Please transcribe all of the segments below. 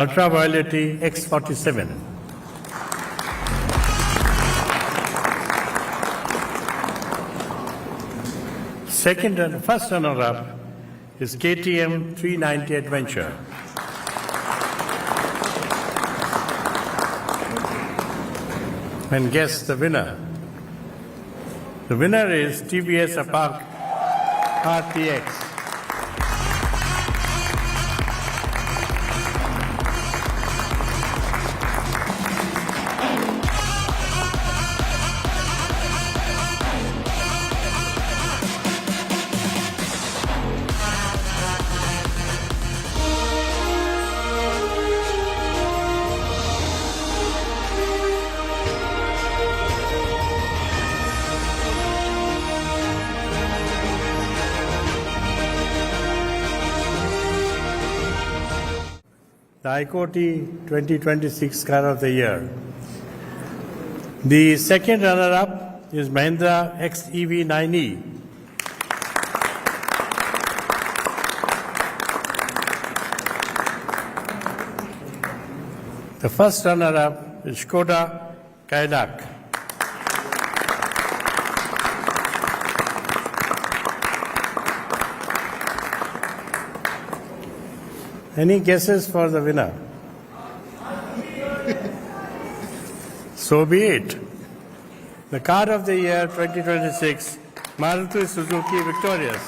Ultraviolet X47. First runner-up is KTM 390 Adventure. And guess the winner. The winner is TVS Apache RTX. The ICOTY 2026 Car of the Year. The second runner-up is Mahindra XEV 9e. The first runner-up is Skoda Kayak. Any guesses for the winner? So be it. The Car of the Year 2026, Maruti Suzuki victorious.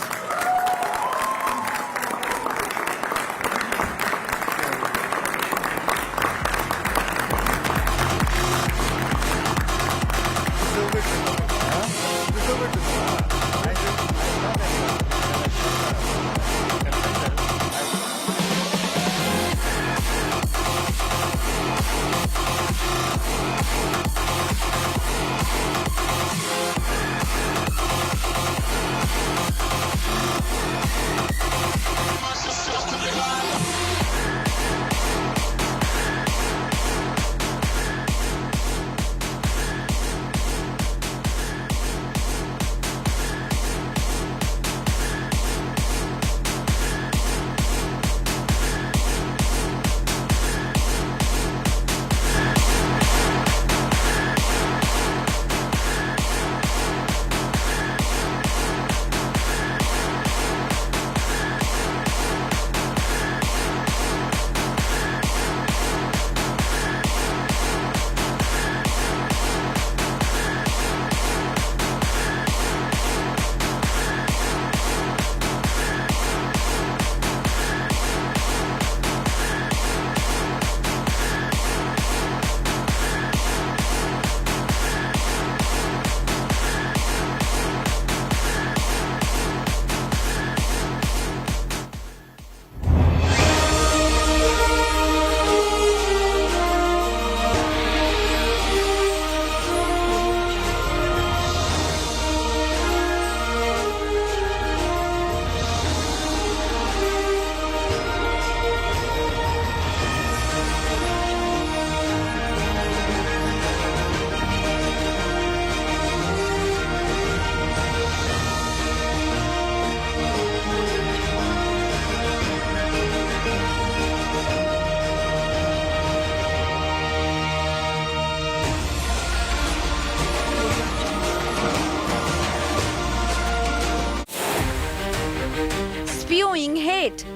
Spewing hate,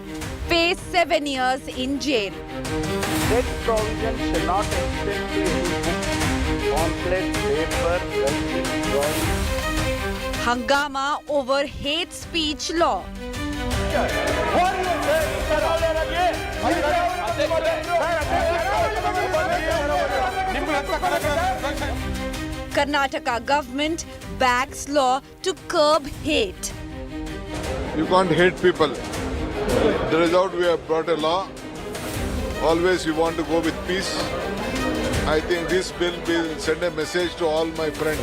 face 7 years in jail. This provision shall not extend to book, pamphlet, paper, writing, drawing. Hangama over hate speech law. Karnataka government backs law to curb hate. You can't hate people. The result, we have brought a law. Always we want to go with peace. I think this bill will send a message to all my friends.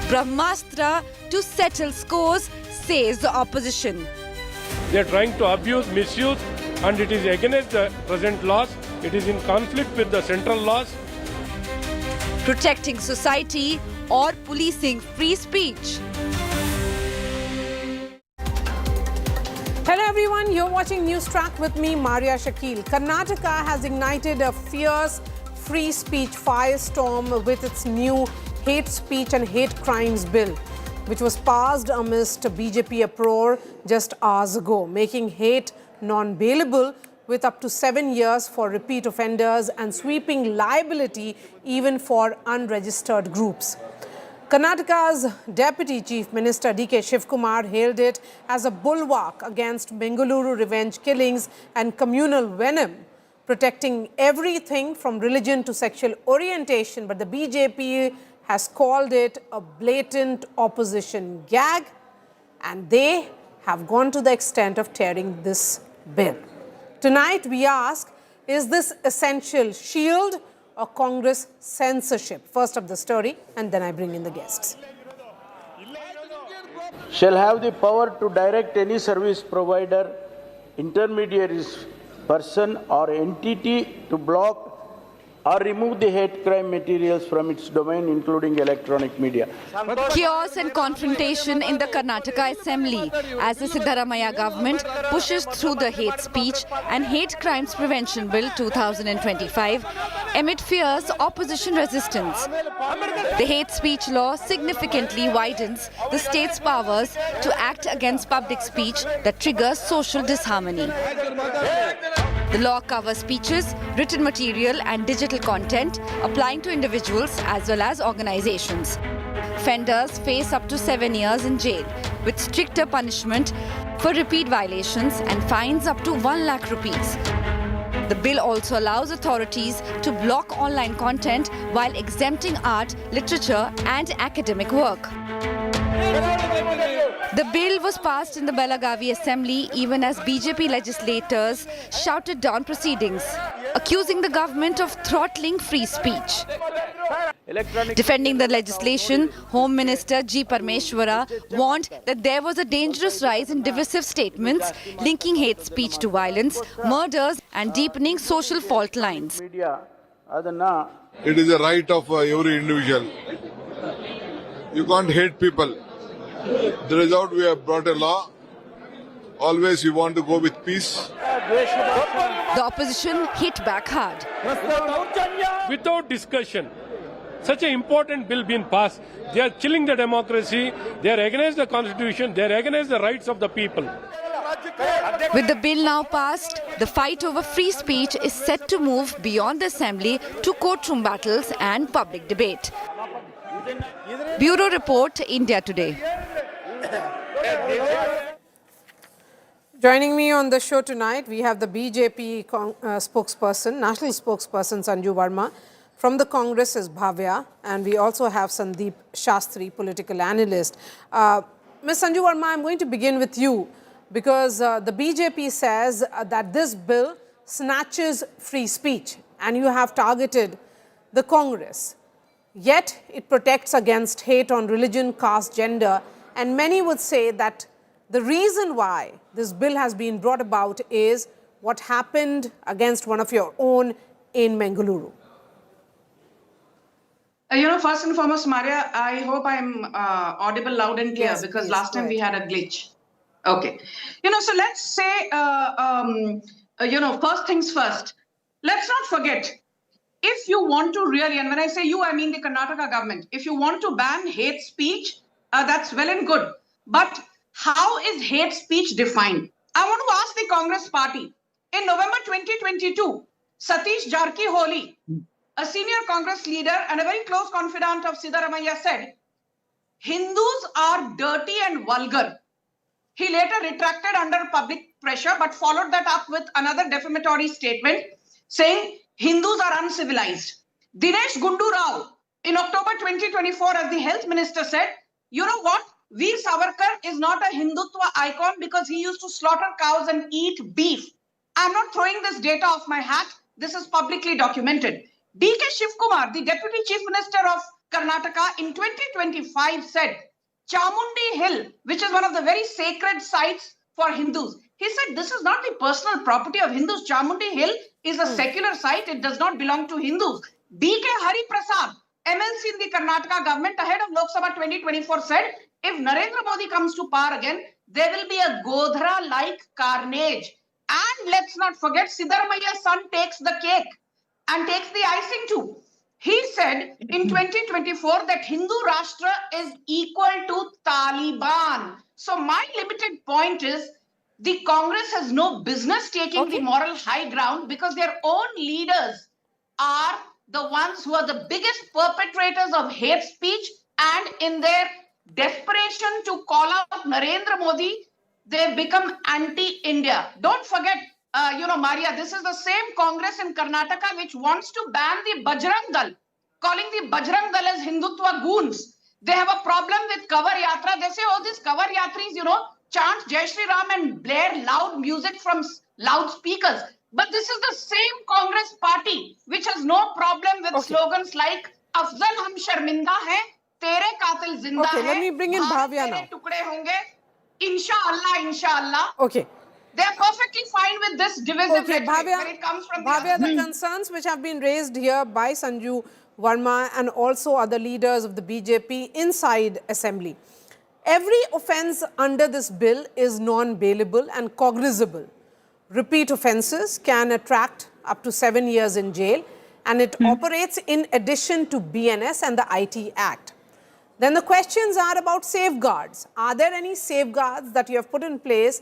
Brahmastra to settle scores, says the opposition. They are trying to abuse, misuse, and it is against the present laws. It is in conflict with the central laws. Protecting society or policing free speech. Hello everyone. everyone, you're watching NewsTrack with me, Marya Shakil. Karnataka has ignited a fierce free speech firestorm with its new hate speech and hate crimes bill, which was passed amidst BJP uproar just hours ago, making hate non-bailable with up to 7 years for repeat offenders and sweeping liability even for unregistered groups. Karnataka's Deputy Chief Minister D.K. Shivkumar hailed it as a bulwark against Bengaluru revenge killings and communal venom, protecting everything from religion to sexual orientation. But the BJP has called it a blatant opposition gag, and they have gone to the extent of tearing this bill. Tonight we ask, is this essential shield or Congress censorship? First up the story, and then I bring in the guests. Shall have the power to direct any service provider, intermediaries, person or entity to block or remove the hate crime materials from its domain, including electronic media. Chaos and confrontation in the Karnataka Assembly as the Siddaramaiah government pushes through the Hate Speech and Hate Crimes Prevention Bill 2025 amid fierce opposition resistance. The hate speech law significantly widens the state's powers to act against public speech that triggers social disharmony. The law covers speeches, written material and digital content applying to individuals as well as organizations. Offenders face up to 7 years in jail with stricter punishment for repeat violations and fines up to 1 lakh rupees. The bill also allows authorities to block online content while exempting art, literature and academic work. The bill was passed in the Belagavi Assembly even as BJP legislators shouted down proceedings, accusing the government of throttling free speech. Defending the legislation, Home Minister G Parameshwara warned that there was a dangerous rise in divisive statements linking hate speech to violence, murders and deepening social fault lines. It is a right of every individual. You can't hate people. The result, we have brought a law. Always we want to go with peace. The opposition hit back hard. Without discussion, such an important bill being passed, they are killing the democracy, they are against the constitution, they are against the rights of the people. With the bill now passed, the fight over free speech is set to move beyond the assembly to courtroom battles and public debate. Bureau Report, India Today. Joining me on the show tonight, we have the BJP spokesperson, national spokesperson Sanju Verma. From the Congress is Bhavya, and we also have Sandeep Shastri, political analyst. Ms. Sanju Verma, I'm going to begin with you because the BJP says that this bill snatches free speech, and you have targeted the Congress. Yet, it protects against hate on religion, caste, gender, and many would say that the reason why this bill has been brought about is what happened against one of your own in Bengaluru. First and foremost, Marya, I hope I'm audible loud and clear, Yes, because please, last time go we ahead. had a glitch. Okay. So let's say, first things first. Let's not forget, if you want to really, and when I say you, I mean the Karnataka government, if you want to ban hate speech, that's well and good. But how is hate speech defined? I want to ask the Congress party. In November 2022, Satish Jarkiholi, a senior Congress leader and a very close confidant of Siddaramaiah, said, Hindus are dirty and vulgar. He later retracted under public pressure, but followed that up with another defamatory statement saying Hindus are uncivilized. Dinesh Gundu Rao, in October 2024, as the health minister said, you know what? Veer Savarkar is not a Hindutva icon because he used to slaughter cows and eat beef. I'm not throwing this data off my hat. This is publicly documented. D.K. Shivkumar, the Deputy Chief Minister of Karnataka, in 2025 said, Chamundi Hill, which is one of the very sacred sites for Hindus, he said this is not the personal property of Hindus. Chamundi Hill is a secular site. It does not belong to Hindus. D.K. Hari Prasad, MLC in the Karnataka government ahead of Lok Sabha 2024 said, if Narendra Modi comes to power again, there will be a Godhra-like carnage. And let's not forget, Siddaramaiah's son takes the cake and takes the icing too. He said in 2024 that Hindu Rashtra is equal to Taliban. So my limited point is the Congress has no business taking the moral high ground because their own leaders are the ones who are the biggest perpetrators of hate speech, and in their desperation to call out Narendra Modi, they've become anti-India. Don't forget, Marya, this is the same Congress in Karnataka which wants to ban the Bajrang Dal, calling the Bajrang Dal as Hindutva goons. They have a problem with Kavar Yatra. They say, oh, these Kavar Yatris, chant Jai Shri Ram and blare loud music from loudspeakers. But this is the same Congress party which has no problem with slogans like Afzal hum sharminda hai, tere qatil zinda hai. Let me bring in Bhavya now. Tukde honge, inshallah, inshallah. Okay. They are perfectly fine with this divisive rhetoric when it comes from Bhavya, the concerns which have been raised here by Sanju Verma and also other leaders of the BJP inside Assembly. Every offence under this bill is non-bailable and cognizable. Repeat offences can attract up to 7 years in jail, and it operates in addition to BNS and the IT Act. Then the questions are about safeguards. Are there any safeguards that you have put in place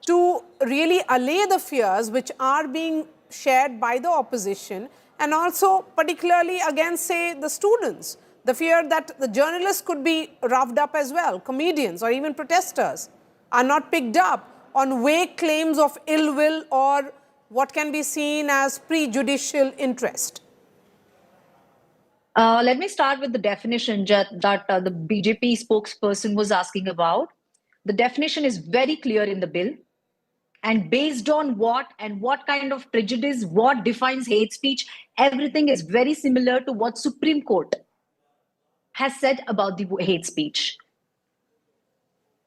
to really allay the fears which are being shared by the opposition, and also particularly against, say, the students? The fear that the journalists could be roughed up as well, comedians or even protesters are not picked up on vague claims of ill will or what can be seen as prejudicial interest. Let me start with the definition that the BJP spokesperson was asking about. The definition is very clear in the bill. And based on what and what kind of prejudice, what defines hate speech, everything is very similar to what Supreme Court has said about the hate speech.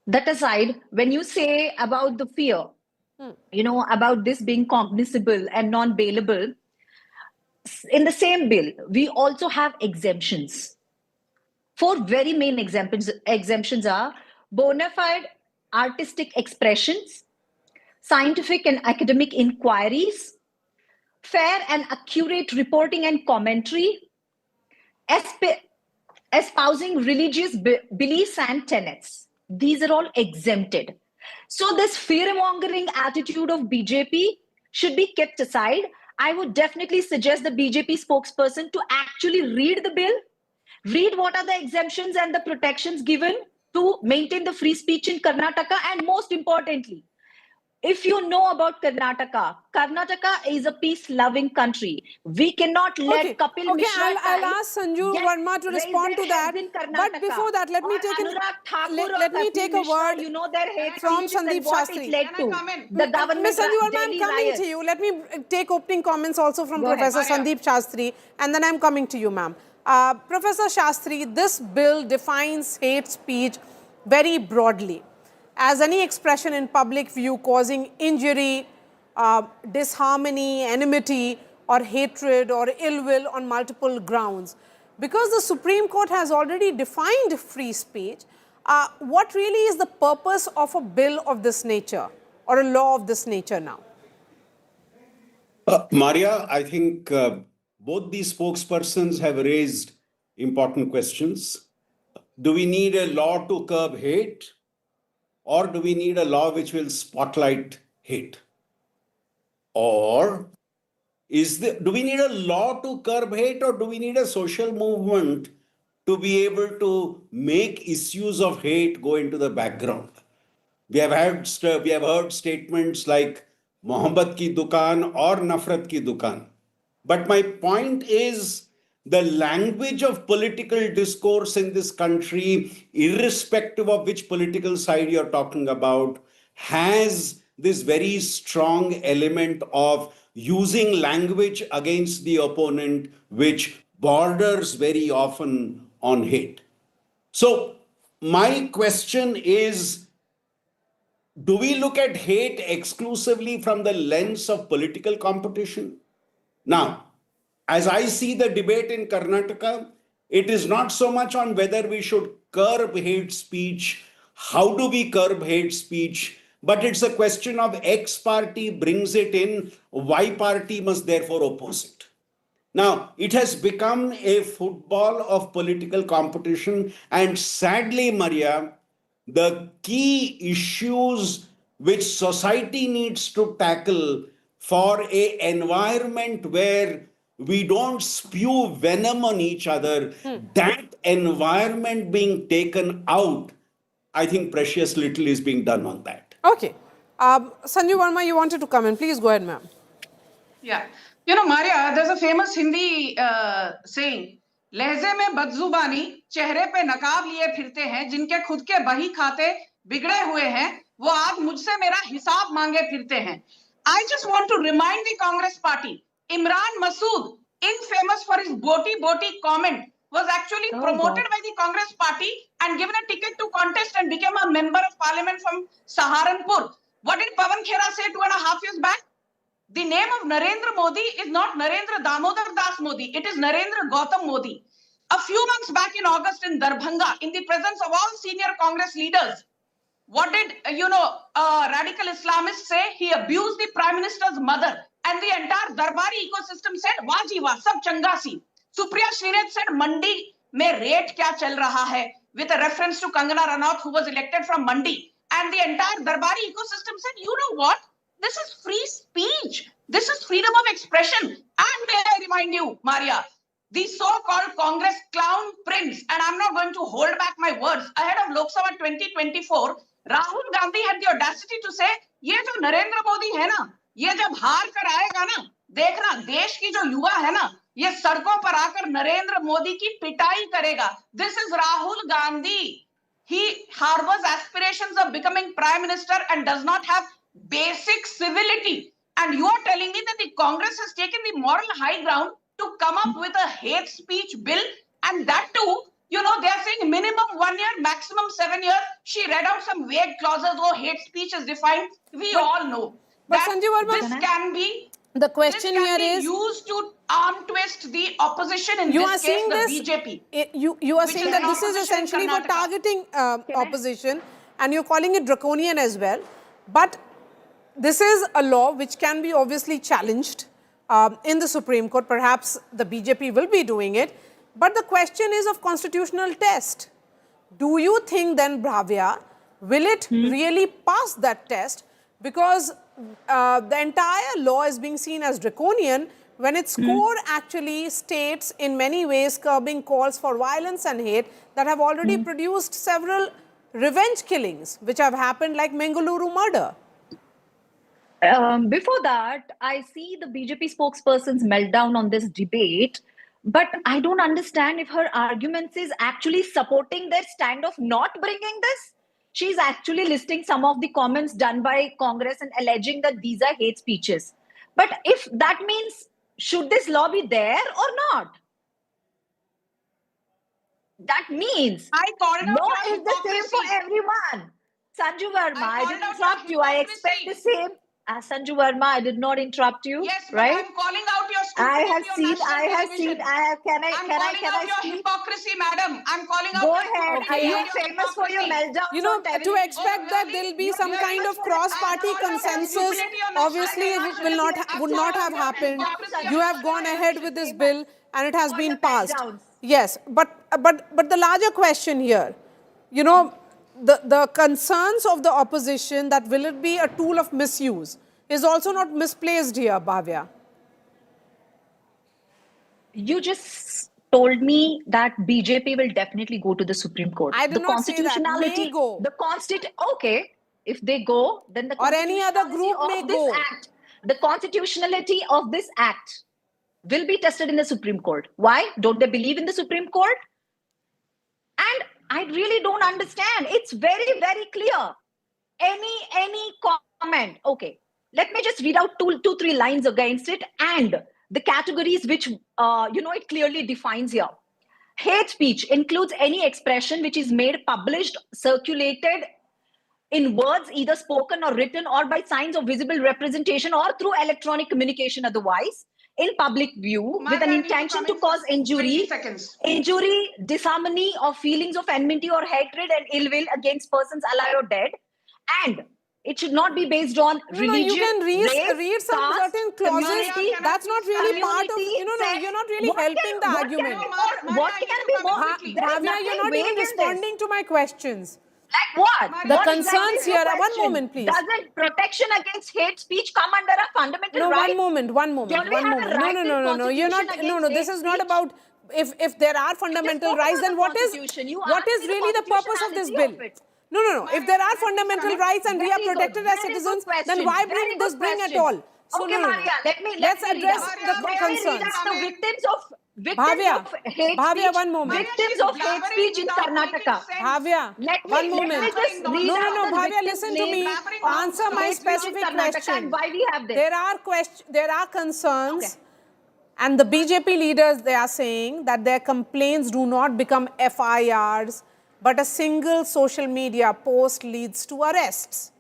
That aside, when you say about the fear, about this being cognizable and non-bailable, in the same bill, we also have exemptions. 4 very main exemptions are bona fide artistic expressions, scientific and academic inquiries, fair and accurate reporting and commentary, espousing religious beliefs and tenets. These are all exempted. So this fear-mongering attitude of BJP should be kept aside. I would definitely suggest the BJP spokesperson to actually read the bill, read what are the exemptions and the protections given to maintain the free speech in Karnataka, and most importantly, if you know about Karnataka, Karnataka is a peace-loving country. We cannot let Kapil Mishra I'll ask Sanju Verma to respond to that. But before that, let me take a word from Sandeep Shastri. The government Ms. Sanju Verma, I'm coming to you. Let me take opening comments also from Professor Sandeep Shastri, and then I'm coming to you, ma'am. Professor Shastri, this bill defines hate speech very broadly as any expression in public view causing injury, disharmony, enmity, or hatred or ill will on multiple grounds. Because the Supreme Court has already defined free speech, what really is the purpose of a bill of this nature or a law of this nature now? Marya, I think both these spokespersons have raised important questions. Do we need a law to curb hate? Or do we need a law which will spotlight hate? Or do we need a law to curb hate, or do we need a social movement to be able to make issues of hate go into the background? We have heard statements like Mohammed ki dukaan or Nafrat ki dukaan. But my point is, the language of political discourse in this country, irrespective of which political side you're talking about, has this very strong element of using language against the opponent, which borders very often on hate. So my question is, do we look at hate exclusively from the lens of political competition? Now, as I see the debate in Karnataka, it is not so much on whether we should curb hate speech, how do we curb hate speech? But it's a question of X party brings it in, Y party must therefore oppose it. Now, it has become a football of political competition, and sadly, Marya, the key issues which society needs to tackle for an environment where we don't spew venom on each other, that environment being taken out, I think precious little is being done on that. Okay. Sanju Verma, you wanted to come in. Please go ahead, ma'am. Yeah. You know, Marya, there's a famous Hindi saying, लहजे में बदजुबानी चेहरे पे नकाब लिए फिरते हैं जिनके खुद के बही खाते बिगड़े हुए हैं वो आज मुझसे मेरा हिसाब मांगे फिरते हैं. I just want to remind the Congress party, Imran Masood, infamous for his boti comment, was actually promoted by the Congress party and given a ticket to contest and became a member of parliament from Saharanpur. What did Pawan Khera say 2.5 years back? The name of Narendra Modi is not Narendra Damodar Das Modi. It is Narendra Gautam Modi. A few months back in August in Darbhanga, in the presence of all senior Congress leaders, what did, radical Islamists say? He abused the Prime Minister's mother. And the entire Darbari ecosystem said, Waji wa, sab changa si. Supriya Shrinet said, Mandi mein rate kya chal raha hai? With a reference to Kangana Ranaut, who was elected from Mandi. And the entire Darbari ecosystem said, you know what? This is free speech. This is freedom of expression. And may I remind you, Marya, the so-called Congress clown prince, and I'm not going to hold back my words, ahead of Lok Sabha 2024, Rahul Gandhi had the audacity to say, ये जो नरेंद्र मोदी है ना, ये जब हार कर आएगा ना, देखना देश की जो युवा है ना, ये सड़कों पर आकर नरेंद्र मोदी की पिटाई करेगा. This is Rahul Gandhi. He harbors aspirations of becoming prime minister and does not have basic civility. And you are telling me that the Congress has taken the moral high ground to come up with a hate speech bill, and that too, they are saying minimum 1 year, maximum 7 years. She read out some vague clauses, hate speech is defined. We all know that this can be the question here is used to arm twist the opposition, in this case the BJP. You are saying that this is essentially for targeting opposition, and you're calling it draconian as well. But this is a law which can be obviously challenged in the Supreme Court. Perhaps the BJP will be doing it. But the question is of constitutional test. Do you think then, Bhavya, will it really pass that test? Because the entire law is being seen as draconian when its core actually states in many ways curbing calls for violence and hate that have already produced several revenge killings which have happened, like Mangaluru murder. Before that, I see the BJP spokesperson's meltdown on this debate, but I don't understand if her arguments is actually supporting their stand of not bringing this. She's actually listing some of the comments done by Congress and alleging that these are hate speeches. But if that means, should this law be there or not? That means law is the same for everyone. Sanju Verma, I didn't interrupt you. I expect the same. Sanju Verma, I did not interrupt you. Yes, but right? I'm calling out your stupidity. I have seen. Can I your speak? Hypocrisy, madam. I'm calling out Go your ahead. Are you famous for your meltdown? To expect that there will be some kind of cross-party consensus, obviously it would not have happened. You have gone ahead with this bill and it has been passed. Yes, but the larger question here, the concerns of the opposition that will it be a tool of misuse is also not misplaced here, Bhavya. You just told me that BJP will definitely go to the Supreme Court. I did not say that. May go. Okay, if they go, then the or any other group may go. The constitutionality of this act will be tested in the Supreme Court. Why? Don't they believe in the Supreme Court? And I really don't understand. It's very, very clear. Any comment. Okay, let me just read out two, 3 lines against it and the categories which, it clearly defines here. Hate speech includes any expression which is made, published, circulated in words, either spoken or written or by signs of visible representation or through electronic communication otherwise, in public view with Marya, an I need to intention come to in cause for 20 injury, seconds. disharmony, or feelings of enmity or hatred and ill will against persons alive or dead. And it should not be based on religion, No, you can race, read some caste, certain clauses. community. Can I That's not please really come part of, community, no, you're not really what helping the argument. Can be Marya, what I can need be to come in more? quickly. There is Bhavya, nothing you're not vague even in this. responding to my questions. Like what? The What concerns exactly is your here, one question? moment, please. Doesn't protection against hate speech come under a fundamental No, right? one moment. Don't we have a right in You're not, Constitution no, against this hate is not speech? about, if there are fundamental spoke rights, about then the what is Constitution. You what asked is me the really the purpose of this bill? constitutionality of it. No. If there are fundamental rights and we are Very good, protected as very good citizens, then question, why very bring good this bring at question. all? So Okay, no. Marya, Let's let me read address out. the Let me read concerns. out the victims of Bhavya, hate Bhavya, speech. one moment. Victims of hate blabbering speech in without making Karnataka. sense. Bhavya, Let one me moment. just read No, out the Bhavya, victims' listen to me. names Blabbering of Answer my hate speech in specific Karnataka question. and why we have this. There are concerns, Okay. and the BJP leaders, they are saying that their complaints do not become FIRs, but a single social media post leads to arrests.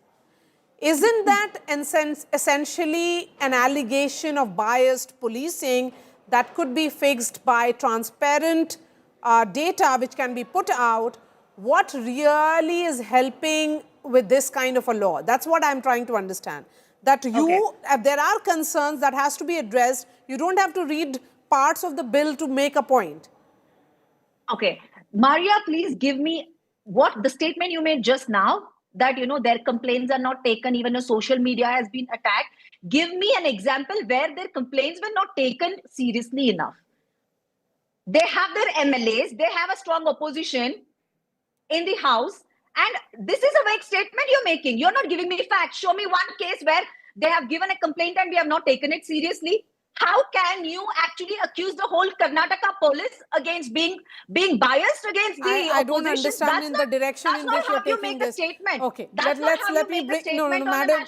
Isn't that essentially an allegation of biased policing that could be fixed by transparent data which can be put out? What really is helping with this kind of a law? That's what I'm trying to understand. That there are concerns that has to be addressed. You don't have to read parts of the bill to make a point. Okay. Marya, please give me what the statement you made just now, that their complaints are not taken, even a social media has been attacked. Give me an example where their complaints were not taken seriously enough. They have their MLAs, they have a strong opposition in the house, and this is a vague statement you're making. You're not giving me facts. Show me one case where they have given a complaint and we have not taken it seriously. How can you actually accuse the whole Karnataka police against being biased against the opposition? I don't understand in the direction in which you're taking make this. A statement. Okay, that's let me break. No, madam,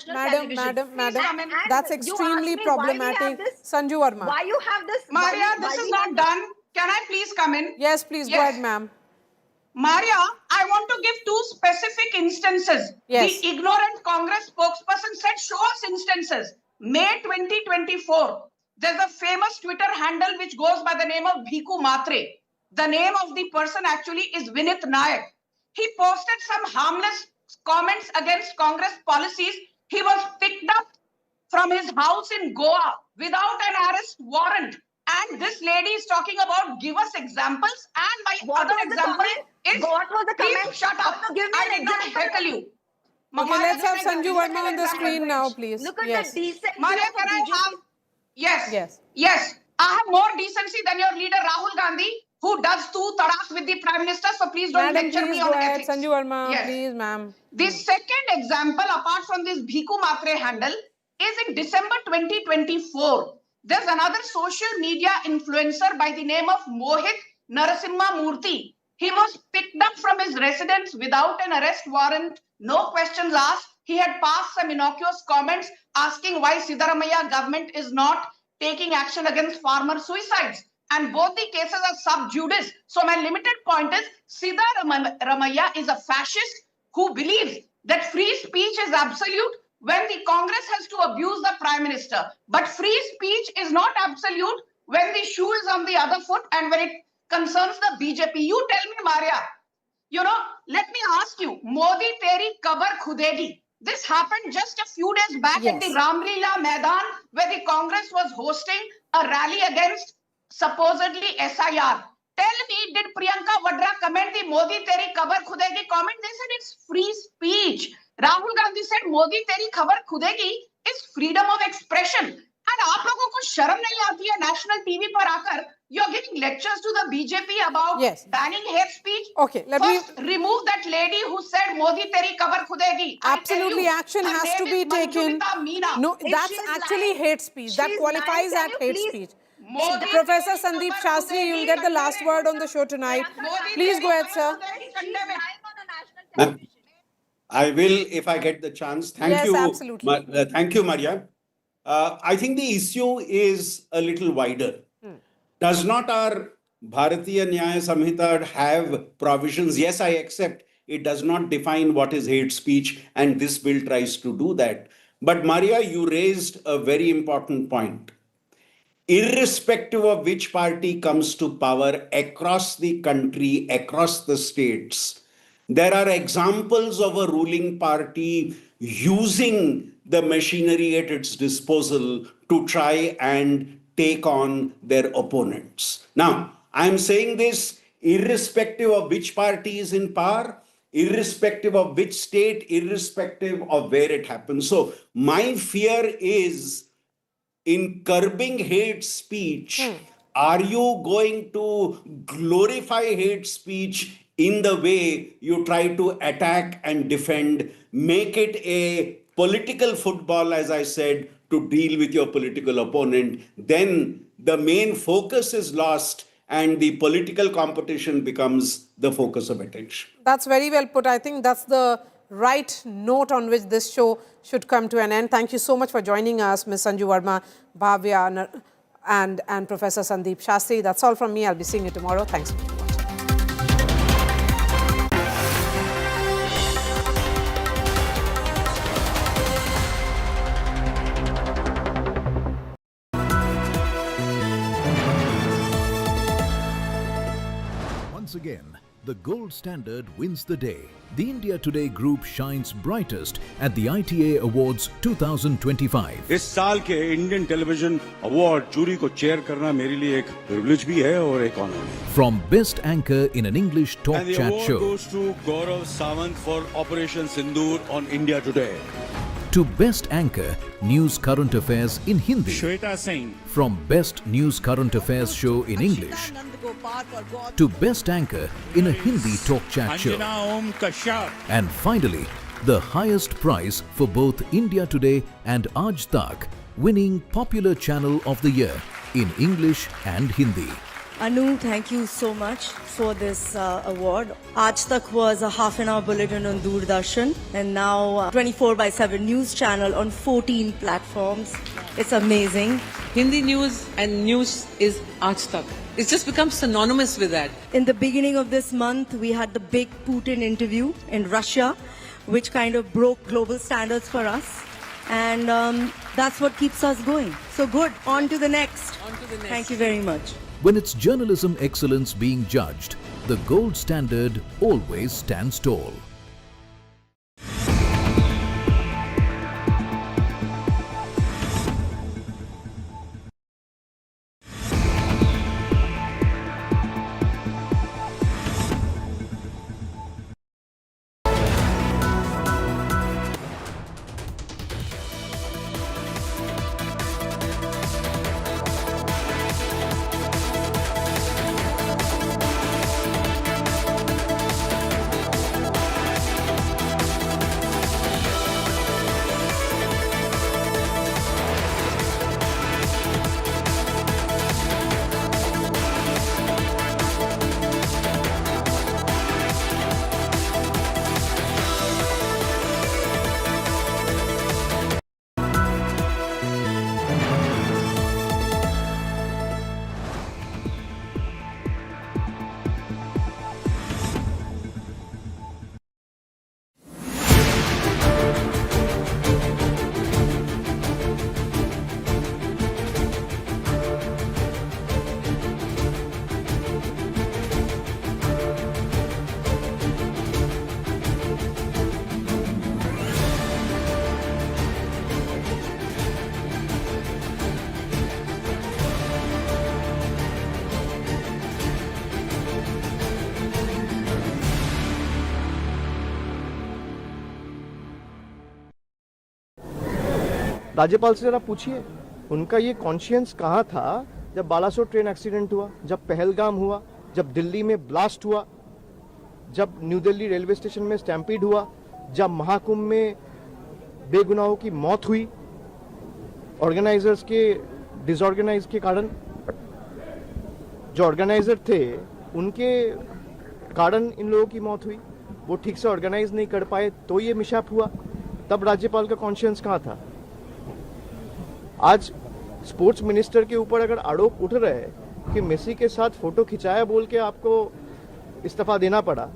that's extremely problematic. Sanju Verma. Why you have this? Marya, this is not done. Can I please come in? Yes, please go ahead, ma'am. Marya, I want to give two specific instances. Yes. The ignorant Congress spokesperson said, show us instances. May 2024, there's a famous Twitter handle which goes by the name of Bhiku Matre. The name of the person actually is Vinit Nayak. He posted some harmless comments against Congress policies. He was picked up from his house in Goa without an arrest warrant. And this lady is talking about give us examples. And my other example is, what was the please comment? shut up. Give me I an did not example. heckle you. Okay, let's have Sanju Verma on the screen now, please. Look at Yes. the decency Marya, of can the I BJP. have? Yes. Yes. I have more decency than your leader Rahul Gandhi, who does two tadak with the Prime Minister. So please don't Madam, lecture please me go on ahead. ethics. Sanju Verma, Yes. please, ma'am. The second example, apart from this Bhiku Matre handle, is in December 2024. There's another social media influencer by the name of Mohit Narasimha Murthy. He was picked up from his residence without an arrest warrant, no questions asked. He had passed some innocuous comments asking why Siddaramaiah government is not taking action against farmer suicides. And both the cases are sub judice. So my limited point is, Siddaramaiah is a fascist who believes that free speech is absolute when the Congress has to abuse the Prime Minister. But free speech is not absolute when the shoe is on the other foot and when it concerns the BJP. You tell me, Marya, let me ask you, Modi teri kabar khudegi. This happened just a few days back at the Ramlila Maidan, where the Congress was hosting a rally against supposedly SIR. Tell me, did Priyanka Vadra comment the Modi teri kabar khudegi comment? They said it's free speech. Rahul Gandhi said Modi teri khabar khudegi is freedom of expression. And आप लोगों को शर्म नहीं आती है national TV पर आकर you're giving lectures to the BJP about banning hate speech. Okay, First, remove that lady who said Modi teri kabar khudegi. Absolutely, action has to be taken. No, that's actually hate speech. That qualifies as hate speech. Professor Sandeep Shastri, you'll get the last word on the show tonight. Please go ahead, sir. I will if I get the chance. Thank you. Absolutely. Thank you, Marya. I think the issue is a little wider. Does not our Bharatiya Nyaya Samhita have provisions? Yes, I accept it does not define what is hate speech, and this bill tries to do that. But Marya, you raised a very important point. irrespective of which party comes to power across the country, across the states, there are examples of a ruling party using the machinery at its disposal to try and take on their opponents. Now, I'm saying this irrespective of which party is in power, irrespective of which state, irrespective of where it happens. So my fear is, in curbing hate speech, are you going to glorify hate speech in the way you try to attack and defend, make it a political football, as I said, to deal with your political opponent? Then the main focus is lost and the political competition becomes the focus of attention. That's very well put. I think that's the right note on which this show should come to an end. Thank you so much for joining us, Ms. Sanju Verma, Bhavya, and Professor Sandeep Shastri. That's all from me. I'll be seeing you tomorrow. Thanks for watching. Once again, the gold standard wins the day. The India Today group shines brightest at the ITA Awards 2025. इस साल के Indian television award jury को chair करना मेरे लिए एक privilege भी है और एक ऑनर है. From Best Anchor in an English talk And the chat award show goes to Gaurav Sawant for Operation Sindoor on India Today. to Best Anchor News Current Affairs in Hindi. Shweta Singh. From Best News Current Affairs show in English to Best Anchor in a Hindi talk chat show. Anjana Om Kashyap. And finally, the highest prize for both India Today and Aaj Tak, winning Popular Channel of the Year in English and Hindi. Anu, thank you so much for this award. Aaj Tak was a half-an-hour bulletin on Doordarshan and now 24/7 news channel on 14 platforms. It's amazing. Hindi news and news is Aaj Tak. It's just become synonymous with that. In the beginning of this month, we had the big Putin interview in Russia, which kind of broke global standards for us. And that's what keeps us going. So good. On to the next. Thank you very much. When it's journalism excellence being judged, the gold standard always stands tall. राज्यपाल से जरा पूछिए उनका ये conscience कहाँ था जब Balasore train accident हुआ, जब पहलगाम हुआ, जब दिल्ली में ब्लास्ट हुआ, जब न्यू दिल्ली रेलवे स्टेशन में स्टैम्पीड हुआ, जब महाकुंभ में बेगुनाहों की मौत हुई ऑर्गेनाइजर्स के डिसऑर्गेनाइज के कारण. जो ऑर्गेनाइजर थे उनके कारण इन लोगों की मौत हुई. वो ठीक से ऑर्गेनाइज नहीं कर पाए तो ये मिशैप हुआ. तब राज्यपाल का कॉन्शियंस कहाँ था? आज स्पोर्ट्स मिनिस्टर के ऊपर अगर आरोप उठ रहे हैं कि मेसी के साथ फोटो खिंचाया बोल के आपको इस्तीफा देना पड़ा,